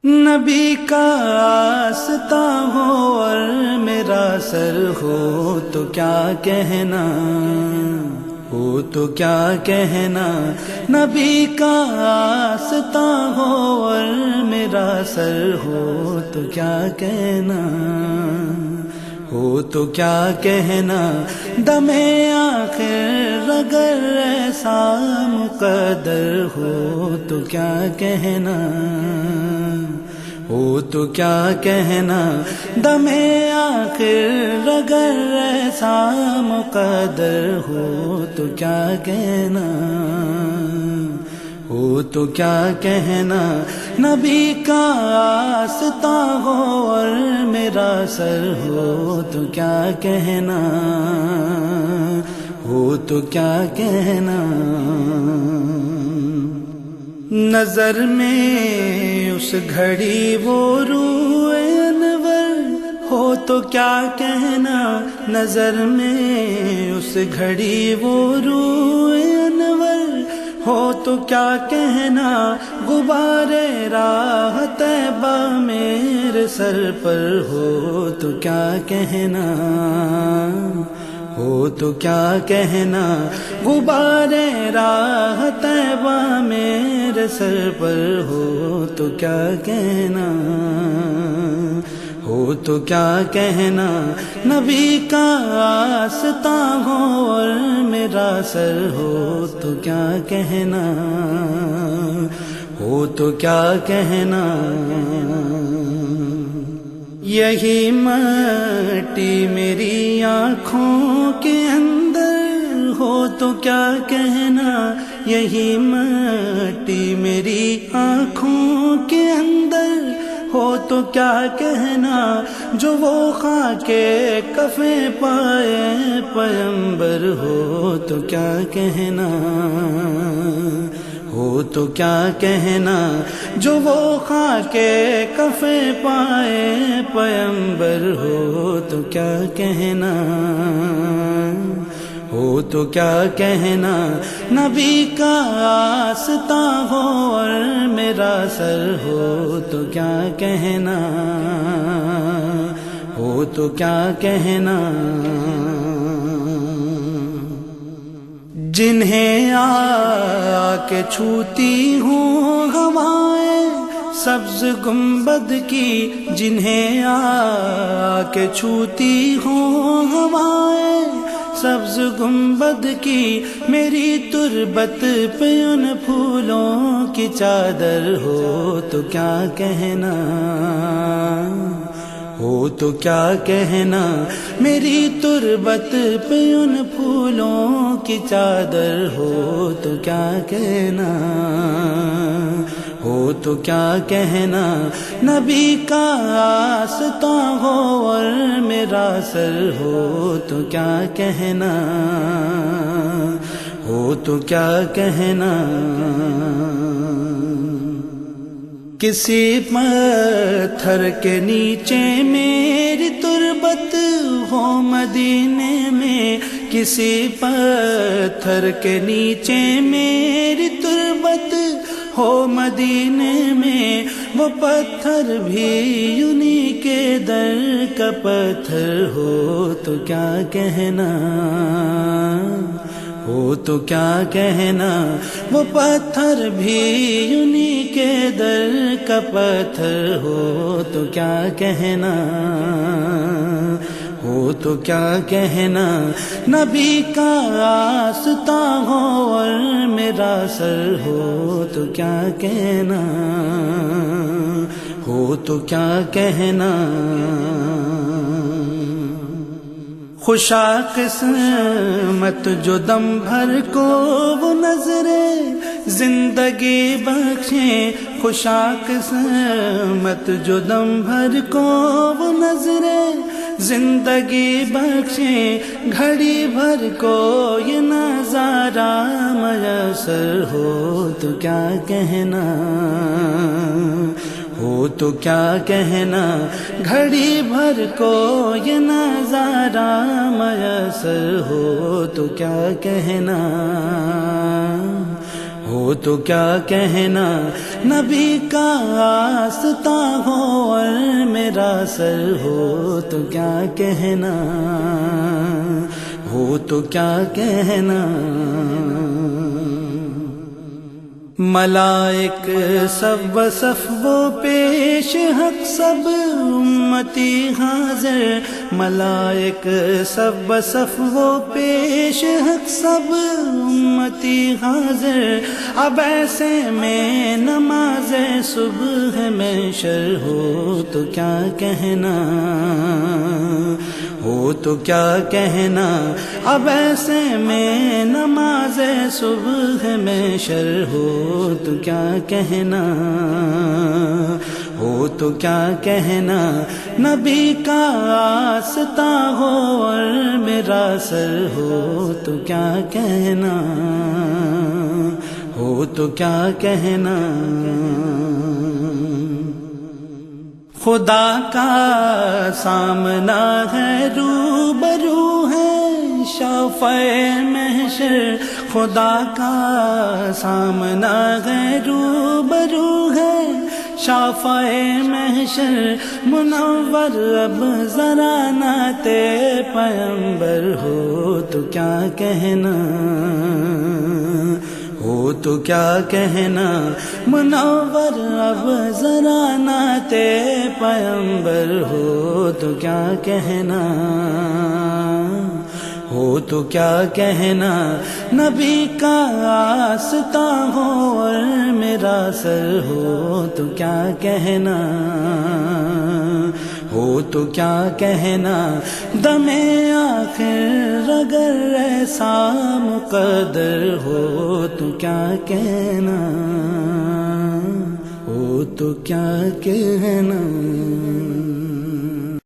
نبی کا آستہ ہو اور میرا سر ہو تو کیا کہنا، ہو تو کیا کہنا۔ نبی کا آستہ ہو اور میرا سر ہو تو کیا کہنا، ہو تو کیا کہنا۔ دم آخر اگر ایسا مقدر ہو تو کیا کہنا، ہو تو کیا کہنا۔ دم آخر اگر ایسا مقدر ہو تو کیا کہنا، ہو تو کیا کہنا۔ نبی کا آستہ ہو اور میرا سر ہو تو کیا کہنا، ہو تو کیا کہنا۔ نظر میں اس گھڑی وہ روح انور ہو تو کیا کہنا، نظر میں اس گھڑی وہ روح انور ہو تو کیا کہنا۔ غبار راہ طیبہ میرے سر پر ہو تو کیا کہنا، ہو تو کیا کہنا۔ غبار راہ طیبہ میرے سر پر ہو تو کیا کہنا، ہو تو کیا کہنا۔ نبی کا آستہ ہو اور میرا سر ہو تو کیا کہنا، ہو تو کیا کہنا۔ یہی مٹی میری آنکھوں کے اندر ہو تو کیا کہنا، یہی مٹی میری آنکھوں کے اندر ہو تو کیا کہنا۔ جو وہ خاک کفیں پائے پیمبر ہو تو کیا کہنا، ہو تو کیا کہنا۔ جو وہ خاک کفیں پائے پیمبر ہو تو کیا کہنا، ہو تو کیا کہنا۔ نبی کا آستہ ہو اور میرا سر ہو تو کیا کہنا، ہو تو کیا کہنا۔ جنہیں آ کے چھوتی ہوں ہوائیں سبز گنبد کی، جنہیں آ کے چھوتی ہوں ہوائیں سبز گنبد کی، میری تربت پہ ان پھولوں کی چادر ہو تو کیا کہنا، ہو تو کیا کہنا۔ میری تربت پہ ان پھولوں کی چادر ہو تو کیا کہنا، ہو تو کیا کہنا۔ نبی کا آستہ ہو اور میرا سر ہو تو کیا کہنا، ہو تو کیا کہنا۔ کسی پتھر کے نیچے میری تربت ہو مدینے میں، کسی پتھر کے نیچے میری تربت ہو مدینے میں، وہ پتھر بھی انہی کے در کا پتھر ہو تو کیا کہنا، ہو تو کیا کہنا۔ وہ پتھر بھی انہی کے در کا پتھر ہو تو کیا کہنا، ہو تو کیا کہنا۔ نبی کا آستہ ہو اور میرا سر ہو تو کیا کہنا، ہو تو کیا کہنا۔ خوشا قسمت جو دم بھر کو وہ نظریں زندگی بخشیں، خوشا قسمت جو دم بھر کو وہ نظریں زندگی بخشیں، گھڑی بھر کو یہ نظارہ میسر ہو تو کیا کہنا، ہو تو کیا کہنا۔ گھڑی بھر کو یہ نظارہ میسر ہو تو کیا کہنا، ہو تو کیا کہنا، نبی کا آستاں ہو اور میرا سر ہو تو کیا کہنا، ہو تو کیا کہنا۔ ملائک سب بصف وہ پیش حق سب امتی حاضر، ملائک سب بصف وہ پیش حق سب امتی حاضر، اب ایسے میں نماز صبح میں شر ہو تو کیا کہنا، ہو تو کیا کہنا، اب ایسے میں نماز صبح میں شر ہو تو کیا کہنا، ہو تو کیا کہنا۔ نبی کا آستاں ہو اور میرا سر ہو تو کیا کہنا، ہو تو کیا کہنا۔ خدا کا سامنا ہے، روبرو ہے شافع محشر، خدا کا سامنا ہے، روبرو ہے شافع محشر، منور اب ذرا نعت پیغمبر ہو تو کیا کہنا، ہو تو کیا کہنا۔ منور اب ذرا نعت پیغمبر ہو تو کیا کہنا، ہو تو کیا کہنا۔ نبی کا آستاں ہو اور میرا سر ہو تو کیا کہنا، ہو تو کیا کہنا۔ دم آخر اگر ایسا مقدر ہو تو کیا کہنا، ہو تو کیا کہنا۔